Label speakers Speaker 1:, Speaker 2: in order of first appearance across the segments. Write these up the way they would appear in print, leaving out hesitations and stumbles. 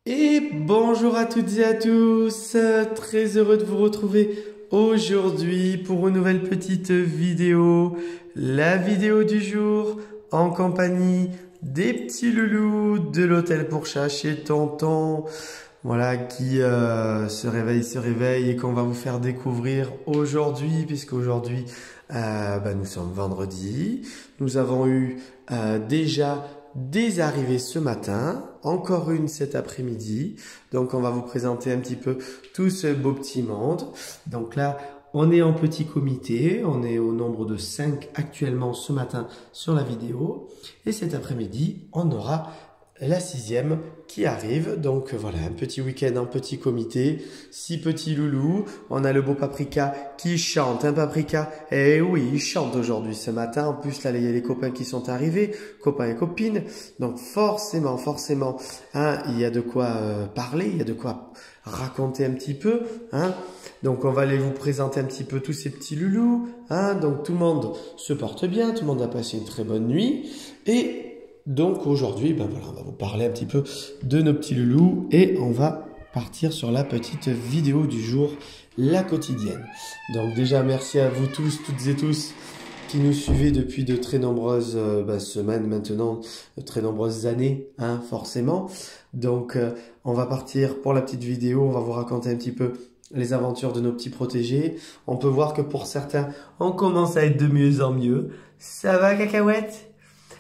Speaker 1: Et bonjour à toutes et à tous, très heureux de vous retrouver aujourd'hui pour une nouvelle petite vidéo, la vidéo du jour en compagnie des petits loulous de l'hôtel pour chat chez Tonton, voilà qui se réveille et qu'on va vous faire découvrir aujourd'hui puisque aujourd'hui nous sommes vendredi, nous avons eu déjà des arrivées ce matin, encore une cet après-midi. Donc on va vous présenter un petit peu tout ce beau petit monde. Donc là, on est en petit comité, on est au nombre de 5 actuellement ce matin sur la vidéo. Et cet après-midi, on aura la 6e qui arrive. Donc voilà, un petit week-end en petit comité, 6 petits loulous. On a le beau Paprika qui chante, un Paprika. Eh oui, il chante aujourd'hui ce matin. En plus, là, il y a les copains qui sont arrivés, copains et copines. Donc forcément, hein, il y a de quoi parler, il y a de quoi raconter un petit peu, hein. Donc on va aller vous présenter un petit peu tous ces petits loulous, hein. Donc tout le monde se porte bien, tout le monde a passé une très bonne nuit. Et donc aujourd'hui, ben voilà, on va vous parler un petit peu de nos petits loulous et on va partir sur la petite vidéo du jour, la quotidienne. Donc déjà, merci à vous tous, toutes et tous qui nous suivez depuis de très nombreuses semaines maintenant, de très nombreuses années, hein, forcément. Donc on va partir pour la petite vidéo, on va vous raconter un petit peu les aventures de nos petits protégés. On peut voir que pour certains, on commence à être de mieux en mieux. Ça va, Cacahuète?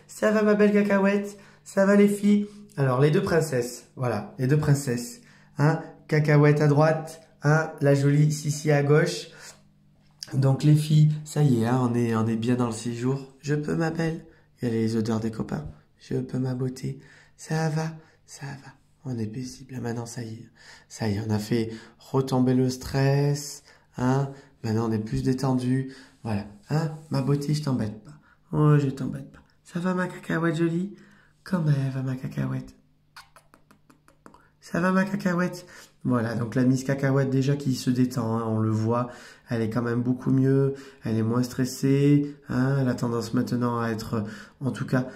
Speaker 1: Ça va ma belle Cacahuète? Ça va les filles? Alors les deux princesses, voilà, les deux princesses. Hein, Cacahuète à droite, hein, la jolie Sissi à gauche. Donc les filles, ça y est, hein, on est bien dans le séjour. Je peux ma belle? Il y a les odeurs des copains. Je peux ma beauté? Ça va, ça va. On est paisible. Maintenant ça y est. Ça y est, on a fait retomber le stress. Hein, maintenant on est plus détendu. Voilà. Hein, ma beauté, je t'embête pas. Oh, je t'embête pas. Ça va ma cacahuète jolie? Comment elle va ma cacahuète? Ça va ma cacahuète? Voilà, donc la Miss Cacahuète déjà qui se détend, hein, on le voit, elle est quand même beaucoup mieux, elle est moins stressée, hein, elle a tendance maintenant à être, en tout cas,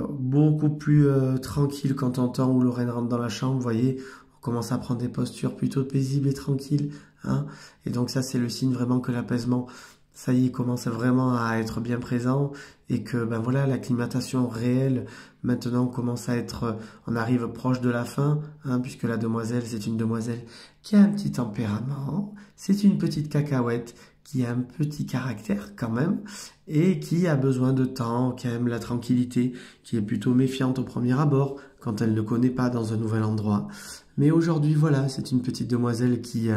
Speaker 1: beaucoup plus tranquille quand Tonton ou Lorraine rentre dans la chambre, vous voyez, on commence à prendre des postures plutôt paisibles et tranquilles, hein, et donc ça c'est le signe vraiment que l'apaisement, ça y est, commence vraiment à être bien présent et que ben voilà, l'acclimatation réelle maintenant commence à être, on arrive proche de la fin, hein, puisque la demoiselle, c'est une demoiselle qui a un petit tempérament, c'est une petite cacahuète qui a un petit caractère quand même et qui a besoin de temps, qui aime la tranquillité, qui est plutôt méfiante au premier abord quand elle ne connaît pas dans un nouvel endroit. Mais aujourd'hui, voilà, c'est une petite demoiselle qui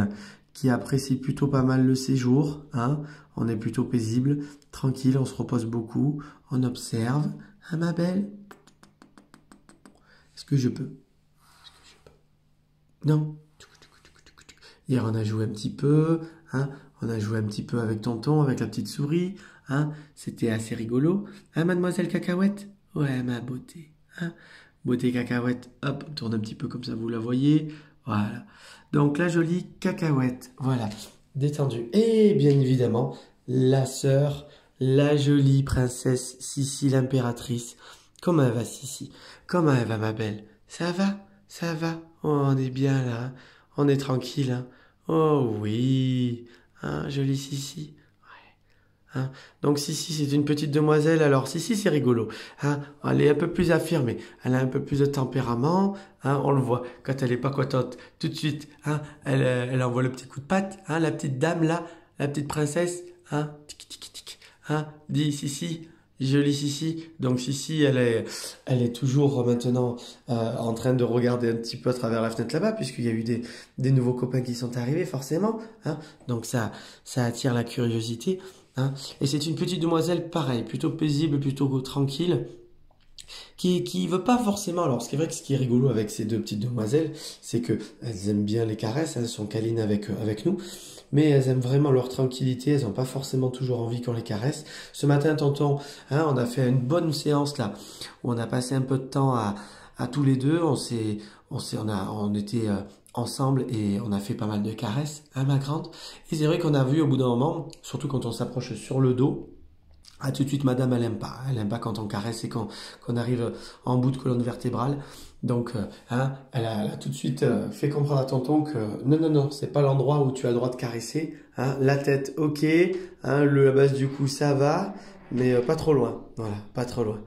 Speaker 1: apprécie plutôt pas mal le séjour, hein. On est plutôt paisible, tranquille, on se repose beaucoup, on observe. Hein, ma belle? Est-ce que je peux? Est-ce que je peux? Non. Hier, on a joué un petit peu, hein. On a joué un petit peu avec Tonton, avec la petite souris, hein. C'était assez rigolo. Hein, mademoiselle Cacahuète? Ouais, ma beauté. Hein, beauté Cacahuète. Hop, on tourne un petit peu comme ça, vous la voyez. Voilà. Donc, la jolie Cacahuète. Voilà. Détendue. Et bien évidemment, la sœur, la jolie princesse Sissi l'impératrice. Comment elle va, Sissi? Comment elle va, ma belle? Ça va? Ça va? Oh, on est bien là, hein. On est tranquille, hein. Oh oui, hein, jolie Sissi. Hein. Donc Sissi, c'est une petite demoiselle. Alors Sissi, c'est rigolo. Hein. Elle est un peu plus affirmée. Elle a un peu plus de tempérament. Hein. On le voit quand elle est pas contente. Tout de suite, hein, elle envoie le petit coup de patte. Hein, la petite dame là, la petite princesse. Hein, tic, tic, tic. Hein, dit Sissi. Jolie Sissi. Donc Sissi, elle est toujours maintenant en train de regarder un petit peu à travers la fenêtre là-bas, puisqu'il y a eu des nouveaux copains qui sont arrivés, forcément. Hein. Donc ça attire la curiosité. Hein. Et c'est une petite demoiselle pareil, plutôt paisible, plutôt tranquille, qui veut pas forcément. Alors, c'est vrai que ce qui est rigolo avec ces deux petites demoiselles, c'est que elles aiment bien les caresses, elles sont câlines avec nous, mais elles aiment vraiment leur tranquillité, elles n'ont pas forcément toujours envie qu'on les caresse. Ce matin, Tonton, hein, on a fait une bonne séance là, où on a passé un peu de temps à tous les deux, on était ensemble et on a fait pas mal de caresses, hein, ma grande. Et c'est vrai qu'on a vu au bout d'un moment, surtout quand on s'approche sur le dos, ah, tout de suite, madame, elle aime pas. Elle aime pas quand on caresse et qu'on arrive en bout de colonne vertébrale. Donc, elle a tout de suite fait comprendre à tonton que non, c'est pas l'endroit où tu as le droit de caresser. Hein. La tête, ok. Hein, la base du cou, ça va. Mais pas trop loin. Voilà, pas trop loin.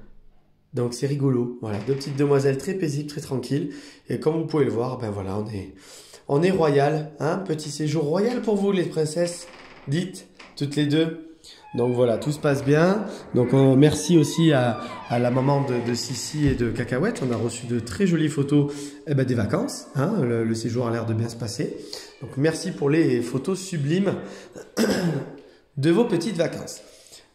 Speaker 1: Donc, c'est rigolo. Voilà, deux petites demoiselles très paisibles, très tranquilles. Et comme vous pouvez le voir, ben voilà, on est royal. Hein. Petit séjour royal pour vous, les princesses. Dites, toutes les deux. Donc voilà, tout se passe bien. Donc merci aussi à la maman de Sissi et de Cacahuète. On a reçu de très jolies photos des vacances. Hein. Le séjour a l'air de bien se passer. Donc merci pour les photos sublimes de vos petites vacances.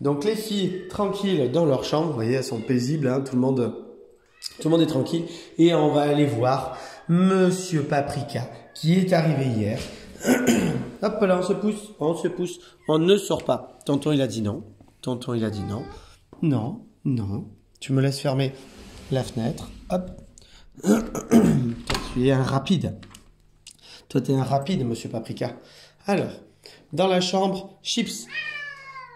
Speaker 1: Donc les filles tranquilles dans leur chambre. Vous voyez, elles sont paisibles. Hein. Tout le monde est tranquille. Et on va aller voir Monsieur Paprika qui est arrivé hier. Hop là, on se pousse, on ne sort pas. Tonton il a dit non, non, tu me laisses fermer la fenêtre, hop. Tu es un rapide. Toi tu es un rapide, Monsieur Paprika. Alors, dans la chambre, chips.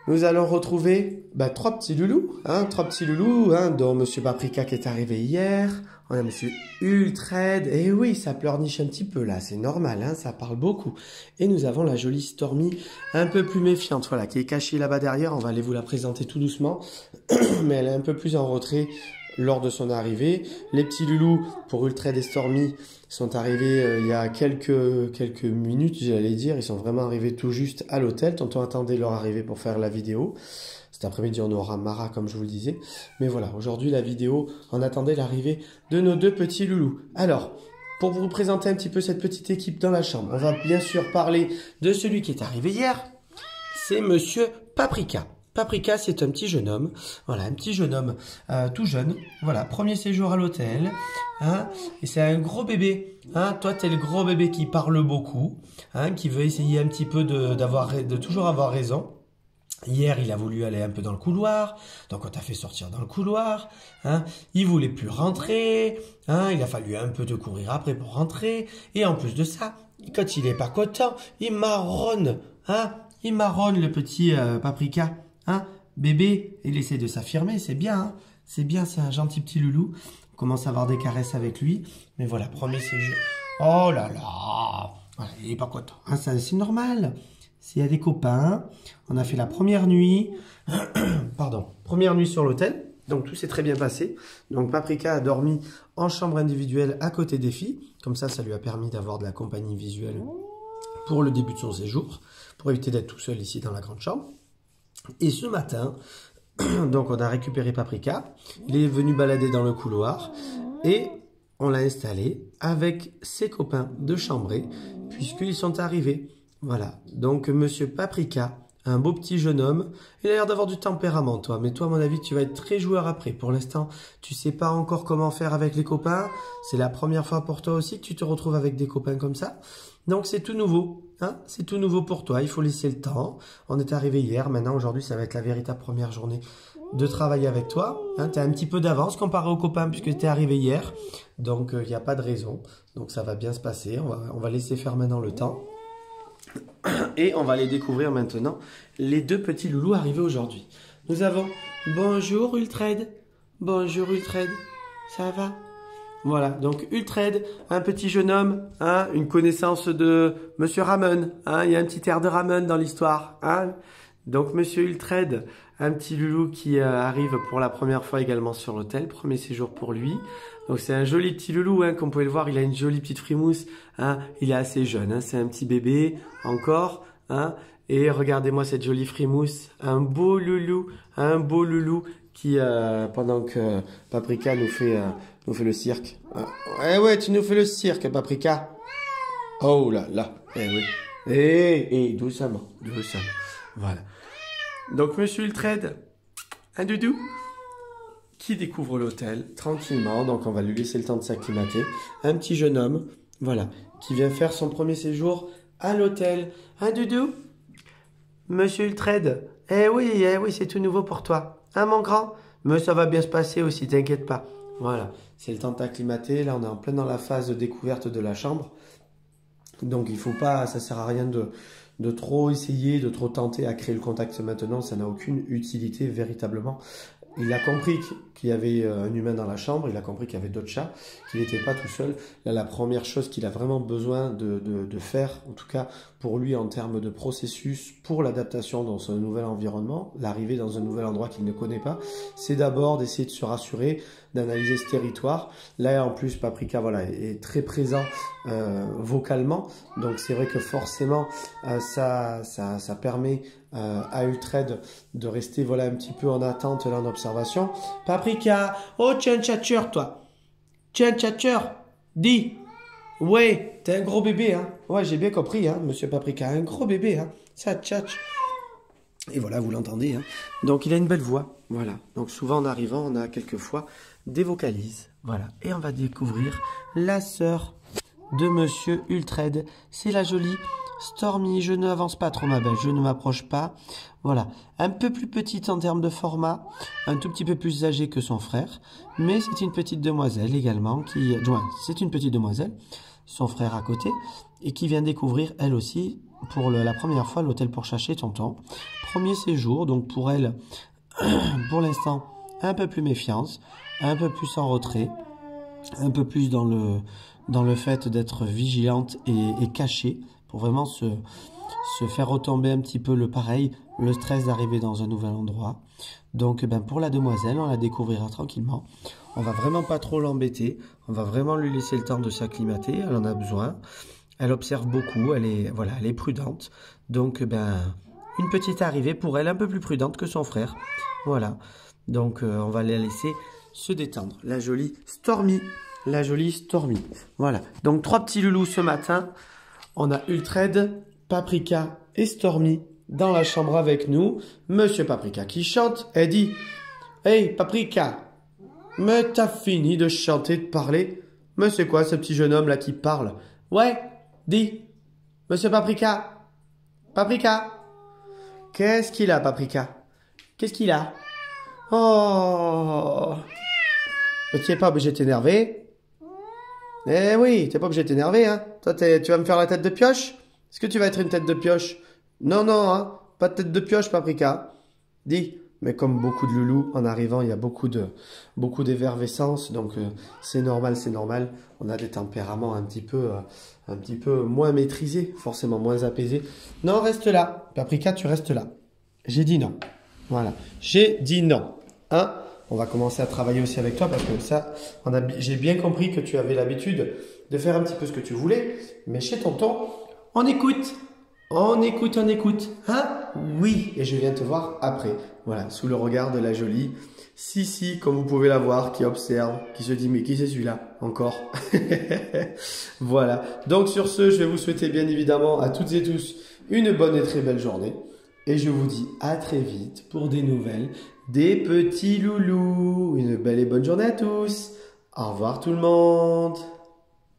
Speaker 1: Nous allons retrouver trois petits loulous, dont Monsieur Paprika qui est arrivé hier. On a Monsieur Ultraide. Et oui, ça pleurniche un petit peu là, c'est normal, hein, ça parle beaucoup. Et nous avons la jolie Stormy, un peu plus méfiante, voilà, qui est cachée là-bas derrière. On va aller vous la présenter tout doucement, mais elle est un peu plus en retrait lors de son arrivée. Les petits loulous pour Ultraide et Stormy sont arrivés il y a quelques minutes, j'allais dire. Ils sont vraiment arrivés tout juste à l'hôtel. Tonton attendait leur arrivée pour faire la vidéo. Cet après-midi, on aura Mara, comme je vous le disais. Mais voilà, aujourd'hui, la vidéo, on attendait l'arrivée de nos deux petits loulous. Alors, pour vous présenter un petit peu cette petite équipe dans la chambre, on va bien sûr parler de celui qui est arrivé hier. C'est Monsieur Paprika. Paprika, c'est un petit jeune homme. Voilà, un petit jeune homme tout jeune. Voilà, premier séjour à l'hôtel. Hein, et c'est un gros bébé. Hein, toi, t'es le gros bébé qui parle beaucoup. Hein, qui veut essayer un petit peu de toujours avoir raison. Hier, il a voulu aller un peu dans le couloir, donc on t'a fait sortir dans le couloir. Hein. Il voulait plus rentrer, hein. Il a fallu un peu de courir après pour rentrer. Et en plus de ça, quand il est pas content, il marronne. Hein. Il marronne le petit Paprika. Hein. Bébé, il essaie de s'affirmer, c'est bien. Hein. C'est bien, c'est un gentil petit loulou. On commence à avoir des caresses avec lui. Mais voilà, premier séjour. Oh là là, voilà, il est pas content. Hein, c'est normal. S'il y a des copains, on a fait la première nuit, première nuit sur l'hôtel, donc tout s'est très bien passé. Donc Paprika a dormi en chambre individuelle à côté des filles, comme ça lui a permis d'avoir de la compagnie visuelle pour le début de son séjour, pour éviter d'être tout seul ici dans la grande chambre. Et ce matin, donc on a récupéré Paprika, il est venu balader dans le couloir et on l'a installé avec ses copains de chambrée, puisqu'ils sont arrivés. Voilà, donc Monsieur Paprika, un beau petit jeune homme, il a l'air d'avoir du tempérament toi, mais toi à mon avis tu vas être très joueur après. Pour l'instant, tu sais pas encore comment faire avec les copains, c'est la première fois pour toi aussi que tu te retrouves avec des copains comme ça. Donc c'est tout nouveau, hein, c'est tout nouveau pour toi, il faut laisser le temps. On est arrivé hier, maintenant aujourd'hui ça va être la véritable première journée de travailler avec toi. Hein, tu as un petit peu d'avance comparé aux copains puisque tu es arrivé hier, donc il n'y a pas de raison, donc ça va bien se passer, on va laisser faire maintenant le temps. Et on va aller découvrir maintenant les deux petits loulous arrivés aujourd'hui. Nous avons bonjour Ultraide, ça va? Voilà, donc Ultraide, un petit jeune homme, hein, une connaissance de Monsieur Ramen, hein, il y a un petit air de Ramen dans l'histoire. Hein. Donc Monsieur Ultraide, un petit loulou qui arrive pour la première fois également sur l'hôtel, premier séjour pour lui. Donc c'est un joli petit loulou, hein, comme vous pouvez le voir, il a une jolie petite frimousse, hein, il est assez jeune, hein, c'est un petit bébé encore, hein, et regardez-moi cette jolie frimousse, un beau loulou qui, pendant que Paprika nous fait le cirque. Ouais, tu nous fais le cirque, Paprika. Oh là là, oui, doucement, voilà. Donc Monsieur Ultraide, un doudou qui découvre l'hôtel tranquillement, donc on va lui laisser le temps de s'acclimater. Un petit jeune homme, voilà, qui vient faire son premier séjour à l'hôtel. Un doudou, Monsieur Ultraide, eh oui, c'est tout nouveau pour toi. Hein, mon grand? Mais ça va bien se passer aussi, t'inquiète pas. Voilà, c'est le temps de t'acclimater. Là, on est en plein dans la phase de découverte de la chambre. Donc, il faut pas, ça sert à rien de trop essayer, de trop tenter à créer le contact maintenant. Ça n'a aucune utilité véritablement. il a compris qu'il y avait un humain dans la chambre, il a compris qu'il y avait d'autres chats, qu'il n'était pas tout seul. Là, la première chose qu'il a vraiment besoin de faire, en tout cas pour lui en termes de processus, pour l'adaptation dans son nouvel environnement, l'arrivée dans un nouvel endroit qu'il ne connaît pas, c'est d'abord d'essayer de se rassurer, d'analyser ce territoire. Là, en plus, Paprika voilà, est très présent vocalement, donc c'est vrai que forcément, ça permet à Uhtred de rester voilà, un petit peu en attente, là, en observation. Paprika, oh, tu es un tchatcheur, toi. Tu es un tchatcheur. Dis. Ouais, t'es un gros bébé, hein. Ouais, j'ai bien compris, hein, monsieur Paprika. Un gros bébé, hein. Ça tchatche. Et voilà, vous l'entendez, hein. Donc, il a une belle voix. Voilà. Donc, souvent, en arrivant, on a quelquefois des vocalises. Voilà. Et on va découvrir la sœur de monsieur Uhtred. C'est la jolie Stormy. Je n'avance pas trop, ma belle. Je ne m'approche pas. Voilà. Un peu plus petite en termes de format. Un tout petit peu plus âgée que son frère. Mais c'est une petite demoiselle également qui... c'est une petite demoiselle. Son frère à côté. Et qui vient découvrir, elle aussi, pour la première fois, l'hôtel pour chat chez Tonton. Premier séjour. Donc pour elle, pour l'instant, un peu plus méfiance. Un peu plus en retrait. Un peu plus dans le fait d'être vigilante et cachée. Pour vraiment se faire retomber un petit peu le stress d'arriver dans un nouvel endroit. Donc pour la demoiselle, on la découvrira tranquillement. On va vraiment pas trop l'embêter. On va vraiment lui laisser le temps de s'acclimater. Elle en a besoin. Elle observe beaucoup. Elle est prudente. Donc une petite arrivée pour elle, un peu plus prudente que son frère. Voilà. Donc on va la laisser se détendre. La jolie Stormy. La jolie Stormy. Voilà. Donc 3 petits loulous ce matin. On a Uhtred, Paprika et Stormy dans la chambre avec nous. Monsieur Paprika qui chante. Elle dit « Hey Paprika, mais t'as fini de chanter, de parler? Mais c'est quoi ce petit jeune homme là qui parle? Ouais, dis, Monsieur Paprika, Paprika, qu'est-ce qu'il a Paprika? Qu'est-ce qu'il a? Oh, mais tu n'es pas obligé de t'énerver. Eh oui, t'es pas obligé de t'énerver, hein. Toi, tu vas me faire la tête de pioche? Est-ce que tu vas être une tête de pioche? Non, non, hein. Pas de tête de pioche, Paprika. Dis. Mais comme beaucoup de loulous, en arrivant, il y a beaucoup d'effervescence. Donc, c'est normal, c'est normal. On a des tempéraments un petit peu moins maîtrisés, forcément moins apaisés. Non, reste là. Paprika, tu restes là. J'ai dit non. Voilà. J'ai dit non. Hein? On va commencer à travailler aussi avec toi parce que ça, j'ai bien compris que tu avais l'habitude de faire un petit peu ce que tu voulais. Mais chez tonton, on écoute. On écoute, on écoute. Hein? Oui. Et je viens te voir après. Voilà, sous le regard de la jolie Sissi, comme vous pouvez la voir, qui observe, qui se dit, mais qui c'est celui-là? Encore. Voilà. Donc sur ce, je vais vous souhaiter bien évidemment à toutes et tous une bonne et très belle journée. Et je vous dis à très vite pour des nouvelles des petits loulous. Une belle et bonne journée à tous. Au revoir tout le monde.